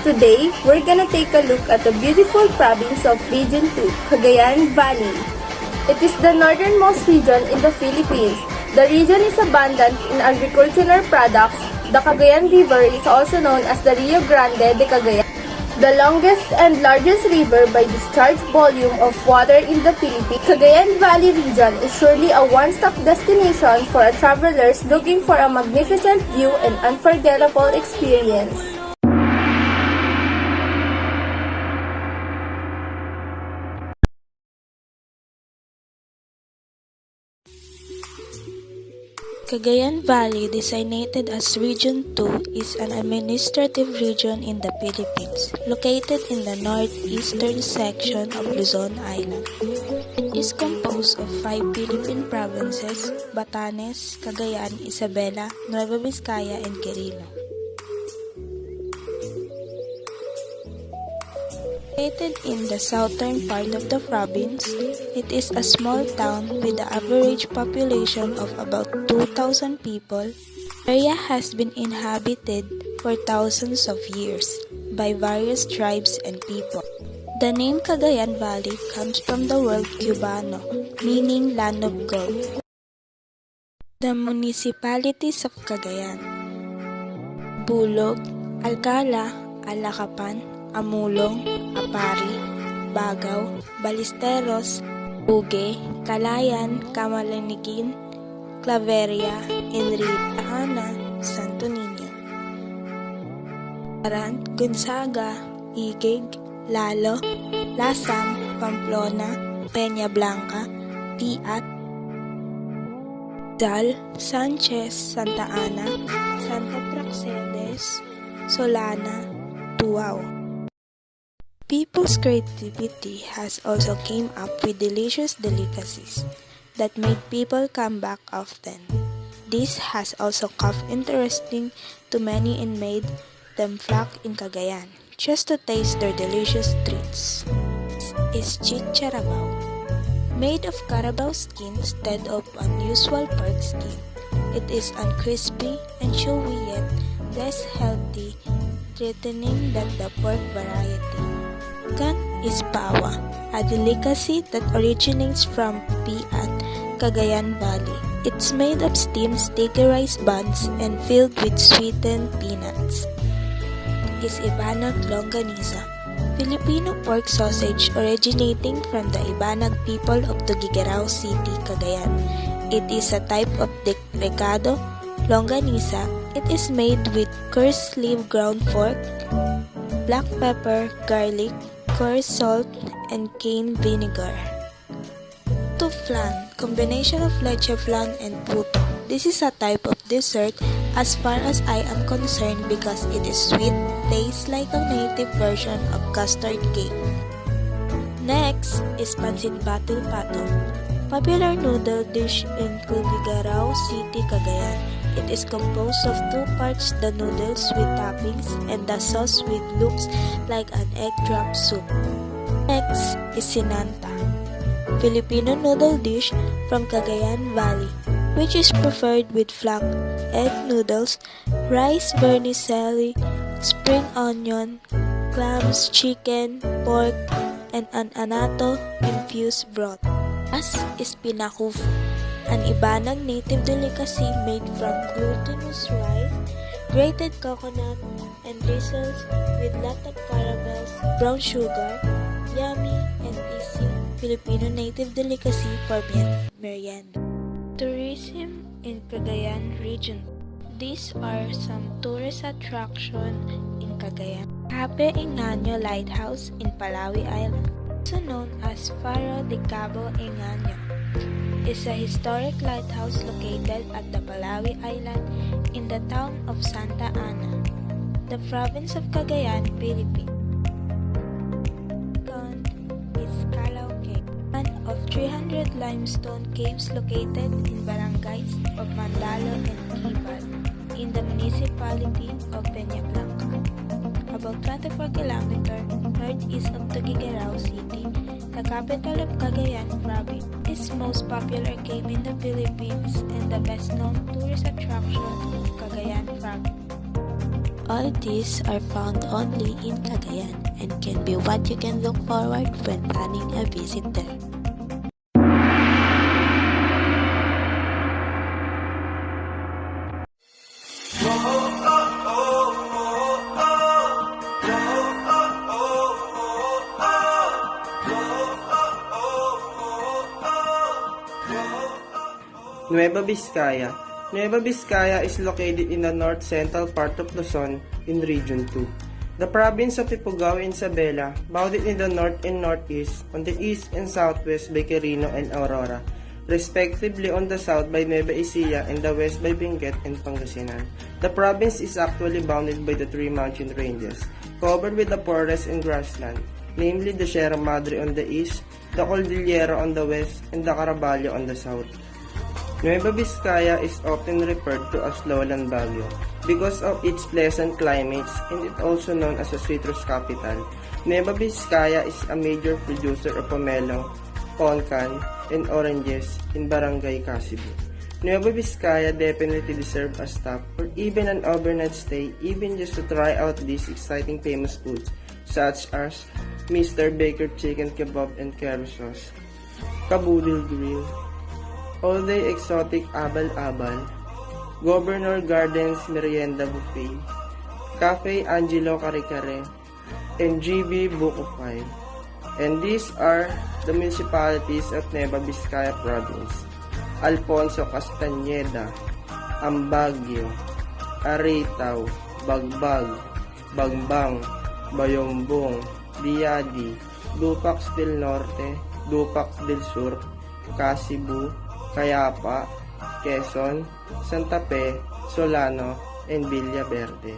Today, we're gonna take a look at the beautiful province of Region 2, Cagayan Valley. It is the northernmost region in the Philippines. The region is abundant in agricultural products. The Cagayan River is also known as the Rio Grande de Cagayan, the longest and largest river by discharge volume of water in the Philippines. Cagayan Valley region is surely a one-stop destination for travelers looking for a magnificent view and unforgettable experience. Cagayan Valley, designated as Region 2, is an administrative region in the Philippines, located in the northeastern section of Luzon Island. It is composed of 5 Philippine provinces: Batanes, Cagayan, Isabela, Nueva Vizcaya, and Quirino. Located in the southern part of the province, it is a small town with an average population of about 2,000 people. The area has been inhabited for thousands of years by various tribes and people. The name Cagayan Valley comes from the word Cubano, meaning land of gold. The municipalities of Cagayan: Bulog, Alcala, Alacapan, Amulong, Apari, Bagaw, Balisteros, Uge, Calayan, Camalaniquin, Claveria, Enrique, Ana, Santo Niño, Tarant, Gonzaga, Igig, Lalo, Lasam, Pamplona, Peña Blanca, Piat, Dal, Sanchez, Santa Ana, Santa Praxedes, Solana, Tuaw. People's creativity has also came up with delicious delicacies that make people come back often. This has also proved interesting to many and made them flock in Cagayan just to taste their delicious treats. This is chicharabao, made of carabao skin instead of unusual pork skin. It is uncrispy and chewy yet less healthy, threatening than the pork variety. Second is pawa, a delicacy that originates from Piat, Cagayan Valley. It's made of steamed sticky rice buns and filled with sweetened peanuts. Is Ibanag Longanisa, Filipino pork sausage originating from the Ibanag people of Tuguegarao City, Cagayan. It is a type of recado longanisa. It is made with coarse sleeve ground pork, black pepper, garlic, coarse salt, and cane vinegar. Puto flan, combination of leche flan and puto. This is a type of dessert as far as I am concerned because it is sweet, tastes like a native version of custard cake. Next is pancit batil pato, popular noodle dish in Tuguegarao City, Cagayan. It is composed of 2 parts: the noodles with toppings and the sauce which looks like an egg drop soup. Next is sinanta, Filipino noodle dish from Cagayan Valley, which is prepared with flour, egg noodles, rice vermicelli, spring onion, clams, chicken, pork, and an anato-infused broth. As is pinakufu, an Ibanag native delicacy made from glutinous rice, grated coconut, and drizzles with lot of caramels, brown sugar, yummy and easy Filipino native delicacy for merienda. Tourism in Cagayan region. These are some tourist attractions in Cagayan. Cape Engaño Lighthouse in Palawi Island, also known as Faro de Cabo Engaño, is a historic lighthouse located at the Palawi Island in the town of Santa Ana, the province of Cagayan, Philippines. Second 300 limestone caves located in barangays of Mandalo and Kibal in the municipality of Peñablanca. About 24 kilometers northeast of Tuguegarao City, the capital of Cagayan Province, is most popular cave in the Philippines and the best-known tourist attraction of Cagayan Province. All these are found only in Cagayan and can be what you can look forward when planning a visit there. Nueva Vizcaya. Nueva Vizcaya is located in the north-central part of Luzon in Region 2. The province of Ifugao and Isabela, bounded in the north and northeast, on the east and southwest by Quirino and Aurora, respectively on the south by Nueva Ecija and the west by Benguet and Pangasinan. The province is actually bounded by the three mountain ranges, covered with the forest and grassland, namely the Sierra Madre on the east, the Cordillera on the west, and the Caraballo on the south. Nueva Vizcaya is often referred to as lowland Baguio because of its pleasant climates, and it also known as a citrus capital. Nueva Vizcaya is a major producer of pomelo, poncan, and oranges in Barangay Casibu. Nueva Vizcaya definitely deserves a stop or even an overnight stay, even just to try out these exciting famous foods such as Mr. Baker Chicken Kebab and Carrot Sauce, Kabudil Grill, all-day exotic abal-abal, Governor Gardens Merienda Buffet, Cafe Angelo Kare-Kare, and GB Book of Five. And these are the municipalities of Nueva Vizcaya Province: Alfonso Castañeda, Ambagyo, Aritaw, Bagbag, Bangbang, Bayombong, Diadi, Dupax del Norte, Dupax del Sur, Casibu, Cayapa, Quezon, Santa Fe, Solano, and Villaverde.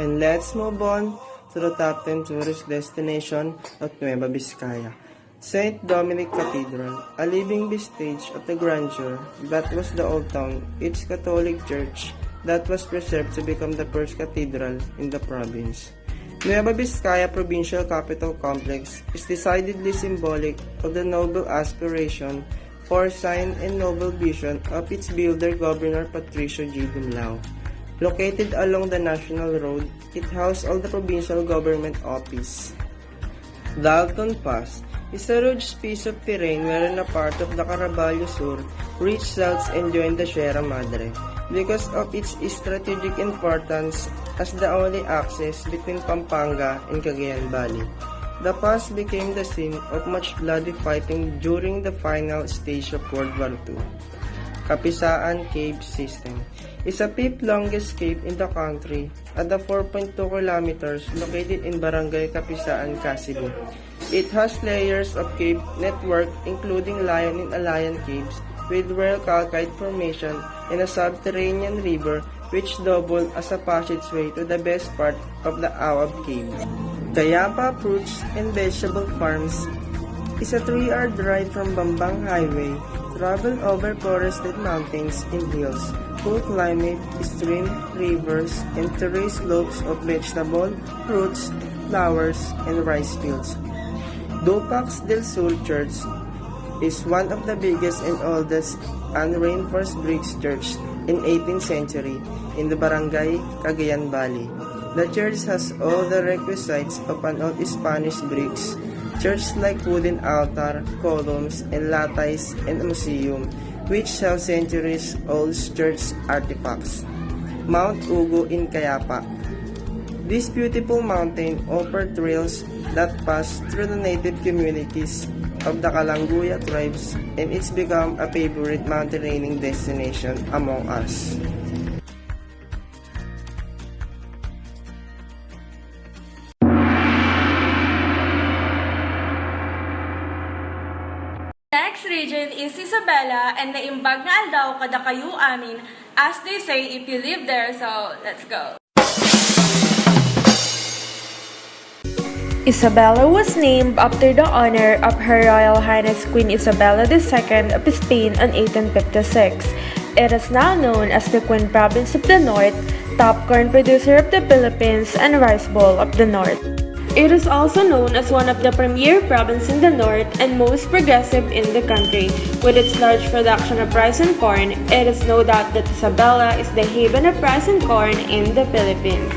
And let's move on to the top 10 tourist destination of Nueva Vizcaya. St. Dominic Cathedral, a living vestige of the grandeur that was the old town, its Catholic church that was preserved to become the first cathedral in the province. Nueva Vizcaya Provincial Capital Complex is decidedly symbolic of the noble aspiration, foresight, and noble vision of its builder, Governor Patricio G. Dumlao. Located along the National Road, it houses all the provincial government office. Dalton Pass is a rugged piece of terrain wherein a part of the Caraballo Sur reach south and join the Sierra Madre because of its strategic importance as the only access between Pampanga and Cagayan Valley. The pass became the scene of much bloody fighting during the final stage of World War II. Kapisaan Cave System is a fifth longest cave in the country at the 4.2 kilometers located in Barangay Kapisaan, Casibu. It has layers of cave network including Lion and Alayan caves with rare calcite formation and a subterranean river which double as a passageway to the best part of the Awab Cave. Cayapa Fruits and Vegetable Farms is a 3-hour drive from Bambang Highway. Travel over forested mountains and hills, cool climate, stream, rivers, and terrain slopes of vegetable, fruits, flowers, and rice fields. Dupax del Sur Church is one of the biggest and oldest unreinforced bricks church in 18th century in the barangay Cagayan Valley. The church has all the requisites of an old Spanish bricks, church like wooden altar, columns, and lattice, and a museum, which have centuries-old church artifacts. Mount Ugo in Cayapa. This beautiful mountain offers trails that pass through the native communities of the Kalanguya tribes, and it's become a favorite mountaineering destination among us. Next region is Isabela, and naimbag na aldaw kada kayo amin, as they say if you live there, so let's go. Isabella was named after the honor of Her Royal Highness Queen Isabella II of Spain in 1856. It is now known as the Queen Province of the North, top corn producer of the Philippines, and rice bowl of the North. It is also known as one of the premier provinces in the North and most progressive in the country. With its large production of rice and corn, it is no doubt that Isabela is the haven of rice and corn in the Philippines.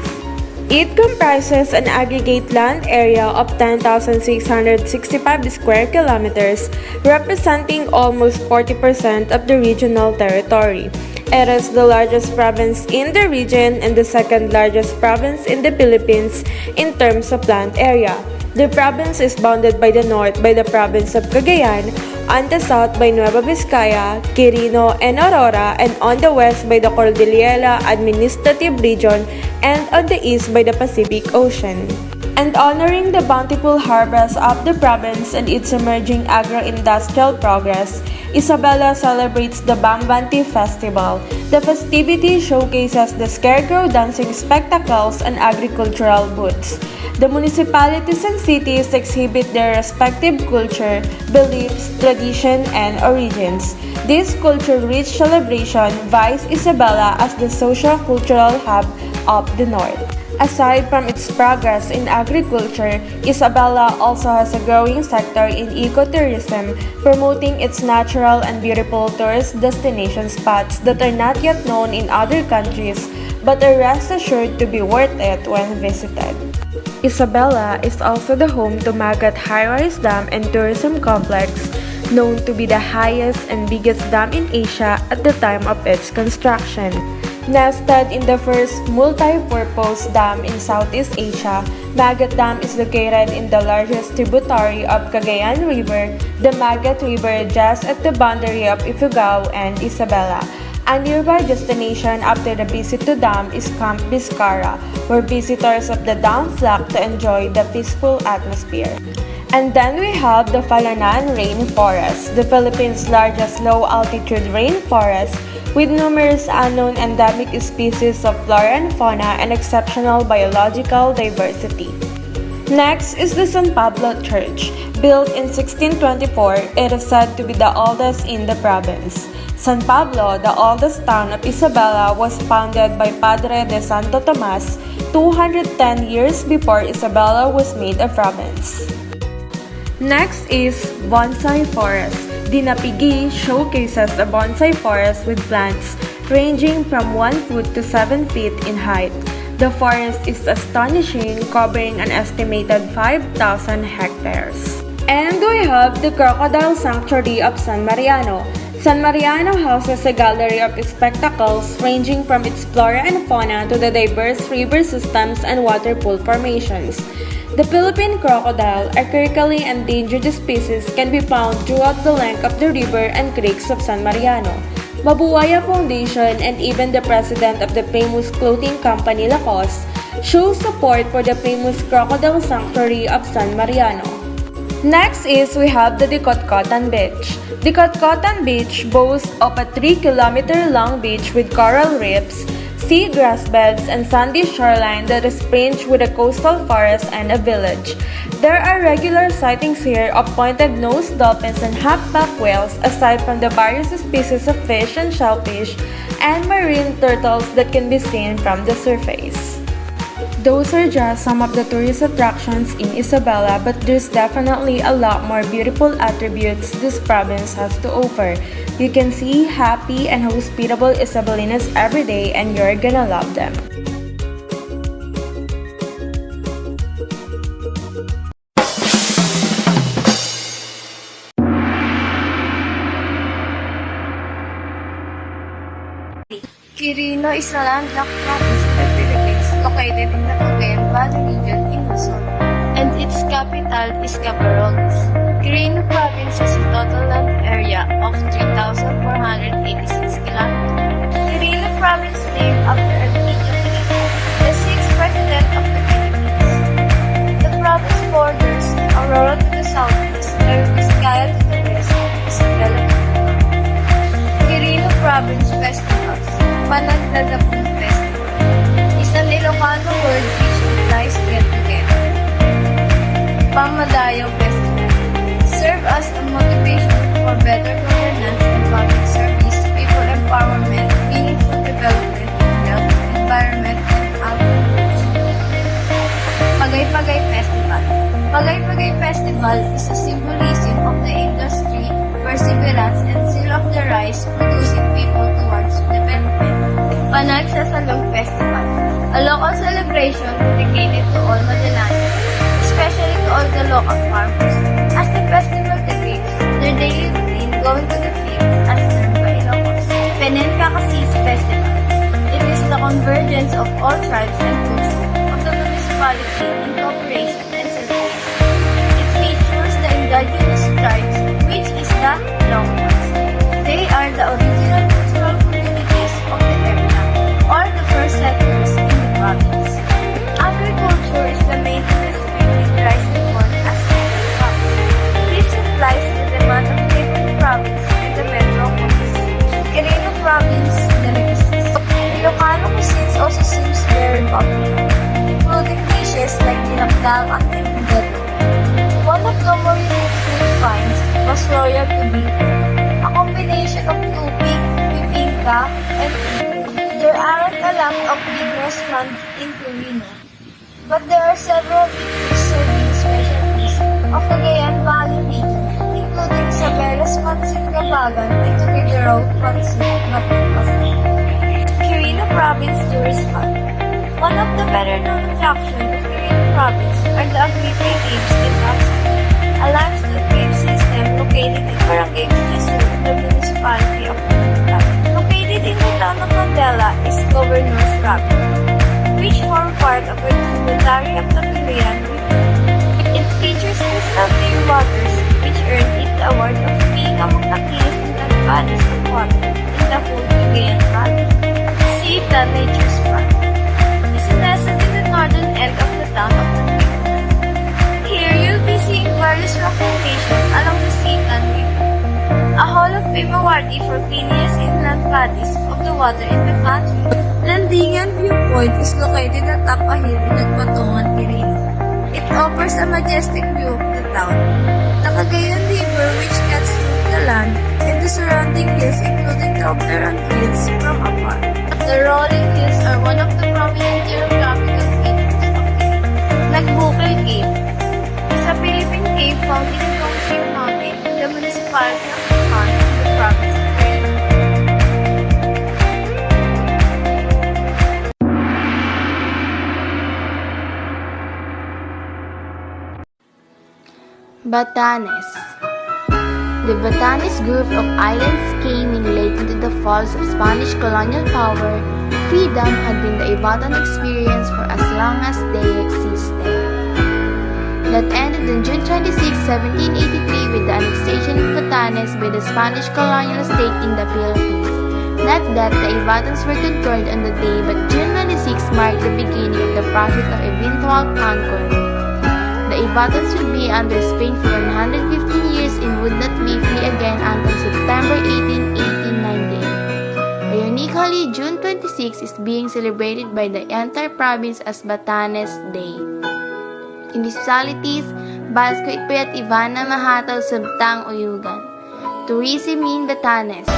It comprises an aggregate land area of 10,665 square kilometers, representing almost 40% of the regional territory. It is the largest province in the region and the second largest province in the Philippines in terms of land area. The province is bounded by the north by the province of Cagayan, on the south by Nueva Vizcaya, Quirino, and Aurora, and on the west by the Cordillera Administrative Region, and on the east by the Pacific Ocean. And honoring the bountiful harvest of the province and its emerging agro-industrial progress, Isabela celebrates the Bambanti Festival. The festivity showcases the scarecrow dancing spectacles and agricultural booths. The municipalities and cities exhibit their respective culture, beliefs, tradition, and origins. This culture-rich celebration vies Isabela as the social-cultural hub of the North. Aside from its progress in agriculture, Isabela also has a growing sector in ecotourism, promoting its natural and beautiful tourist destination spots that are not yet known in other countries but are rest assured to be worth it when visited. Isabela is also the home to Magat High-Rise Dam and Tourism Complex, known to be the highest and biggest dam in Asia at the time of its construction. Nested in the first multi-purpose dam in Southeast Asia, Magat Dam is located in the largest tributary of Cagayan River, the Magat River, just at the boundary of Ifugao and Isabela. A nearby destination after the visit to dam is Camp Vizcara, where visitors of the dam flock to enjoy the peaceful atmosphere. And then we have the Falanan Rainforest, the Philippines' largest low-altitude rainforest, with numerous unknown endemic species of flora and fauna and exceptional biological diversity. Next is the San Pablo Church. Built in 1624, it is said to be the oldest in the province. San Pablo, the oldest town of Isabela, was founded by Padre de Santo Tomas 210 years before Isabela was made a province. Next is Bonsai Forest. Dinapigi showcases a bonsai forest with plants ranging from 1 foot to 7 feet in height. The forest is astonishing, covering an estimated 5,000 hectares. And we have the Crocodile Sanctuary of San Mariano. San Mariano houses a gallery of spectacles ranging from its flora and fauna to the diverse river systems and water pool formations. The Philippine crocodile, a critically endangered species, can be found throughout the length of the river and creeks of San Mariano. Mabuaya Foundation and even the president of the famous clothing company Lacoste show support for the famous Crocodile Sanctuary of San Mariano. Next is we have the Dikotkotan Beach. Dikotkotan Beach boasts of a 3-kilometer-long beach with coral reefs, sea grass beds, and sandy shoreline that is fringed with a coastal forest and a village. There are regular sightings here of pointed-nosed dolphins and humpback whales, aside from the various species of fish and shellfish and marine turtles that can be seen from the surface. Those are just some of the tourist attractions in Isabela, but there's definitely a lot more beautiful attributes this province has to offer. You can see happy and hospitable Isabelinas every day, and you're gonna love them. Quirino is a landlocked province of the Philippines, located in the Cagayan Valley region in Luzon, and its capital is Cabarrones. Quirino province has a total land area of 3,486 kilometers. Quirino province named after Arturo Quirino, the 6th president of the Philippines. The province borders Aurora to the southeast, Nueva Vizcaya to the west, and Isabela to the north. Quirino province festivals. Panagdadapong Festival is an Ilocano word which implies get together. serve as a motivation for better governance and public service, people empowerment, meaningful development, health, environment, and agriculture. Pagay-Pagay Festival. Pagay-Pagay Festival is a symbolism of the industry, perseverance, and zeal of the rice producing people towards development. Panagsasalong Festival. A local celebration dedicated to all Madalanians, especially to all the local farmers. As the festival depicts their daily routine going to the fields as termed by Ilocos. Penencacassis Festival. It is the convergence of all tribes and cultures of the municipality in cooperation and celebration. It features the indigenous tribes, which is the Longwoods. They are the original cultural communities of the area, or the first settlers in the province. Agriculture is the main industry with rice and corn as major crops. This supplies the demand of neighboring province and the metropolis. Quirino Province delicacies. Ilocano cuisines also seems very popular, including dishes like dinakdakan and gato. One of the more unique food finds was royal tubing, a combination of tubig, bibingka, and tubig. There aren't a lot of big restaurants in Quirino, but there are several big serving specialties of Cagayan Valley region, including Sabelas Pancit Gabagan and Tuguegarao Pancit Matupas. Quirino Province Tourist Spot. One of the better-known attractions of Quirino Province are the Agripe Caves in Pasig, a limestone cave system located in Barangay Quezon in the municipality of Manila. Located in the town of Mandela is Governor's Rapid, which form part of a tributary of the Cagayan River. It features crystal clear waters, which earned it the award of being among the cleanest and bodies of water in the whole Cagayan Valley. Sita Nature Spot is nestled in the northern end of the town of Manila. Here you'll be seeing various rock formations along the Sita River, a hall of Pimawati for cleanest inland bodies of the water in the country. Landingan Viewpoint is located atop a hill in Nagpatungan, Quirino. It offers a majestic view of the town. The Cagayan River, which cuts through the land and the surrounding hills, including the Obleran Hills, from afar. The rolling hills are one of the prominent geographical features of Quirino. Nagbukal Cave is a Philippine cave found in Tongshim Mountain in the municipality of Bukal in the province of Quirino. Batanes. The Batanes group of islands came in late into the falls of Spanish colonial power. Freedom had been the Ivatan experience for as long as they existed. That ended on June 26, 1783 with the annexation of Batanes by the Spanish colonial state in the Philippines. Not that the Ivatans were conquered on the day, but June 26 marked the beginning of the process of eventual conquest. The Ivatans would be under Spain for 115 years and would not be free again until September 18, 1898. Ironically, June 26 is being celebrated by the entire province as Batanes Day. In these specialities, Basco Itpay at Ivana mahataw sabtang uyugan. Tourism in Batanes.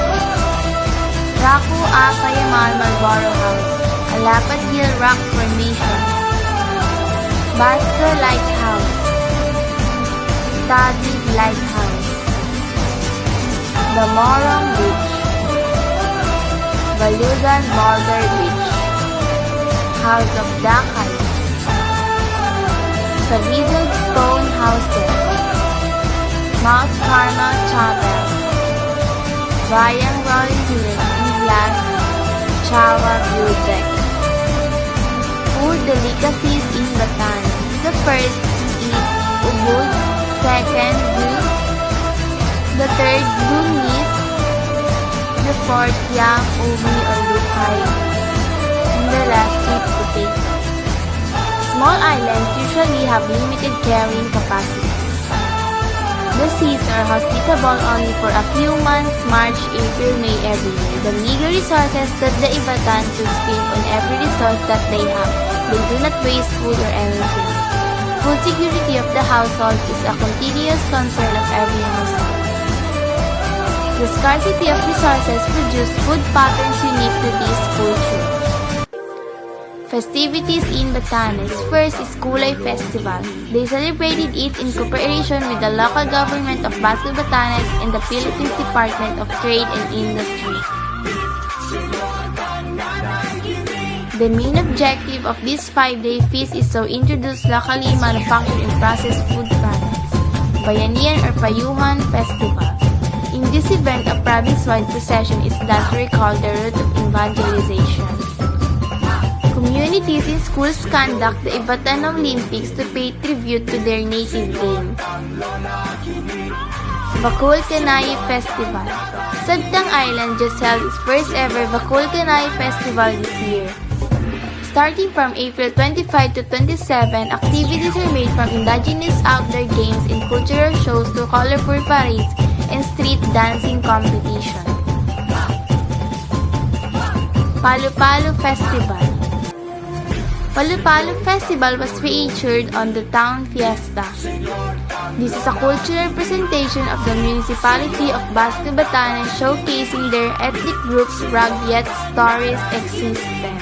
Raku Akayaman Marlboro House, a Lapad Hill Rock Formation. Basco Lighthouse, Taguig Lighthouse, the Morong Beach, Balugan Boulder Beach, House of Dakay, Sabidog Stone Houses, Mount Carmel Chapel, Bayang Rolling Hills in Glass, Chawa View Deck. Food delicacies in Batanes. The first is ubud, second goose, the third lunis, the fourth yam, ubi or lupay, and the last sweet potato. Small islands usually have limited carrying capacities. The seas are hospitable only for a few months, March, April, May every year. The meager resources that the Ivatan to spend on every resource that they have. They do not waste food or anything. food security of the household is a continuous concern of every household. The scarcity of resources produce food patterns unique to this culture. Festivities in Batanes. First is Kulay Festival. They celebrated it in cooperation with the local government of Basco Batanes and the Philippines Department of Trade and Industry. The main objective of this 5-day feast is to introduce locally manufactured and processed food products. Bayanihan or Payuhan Festival. In this event, a province-wide procession is done to recall the root of evangelization. Communities in schools conduct the Ivatan Olympics to pay tribute to their native game. Bacol Kanay Festival. Sabtang Island just held its first ever Bacol Kanay Festival this year. Starting from April 25 to 27, activities are made from indigenous outdoor games and cultural shows to colorful parades and street dancing competition. Palu-Palu Festival. Palu-Palu Festival was featured on the town fiesta. This is a cultural presentation of the municipality of Basco Batanes showcasing their ethnic groups' rugged yet storied existence.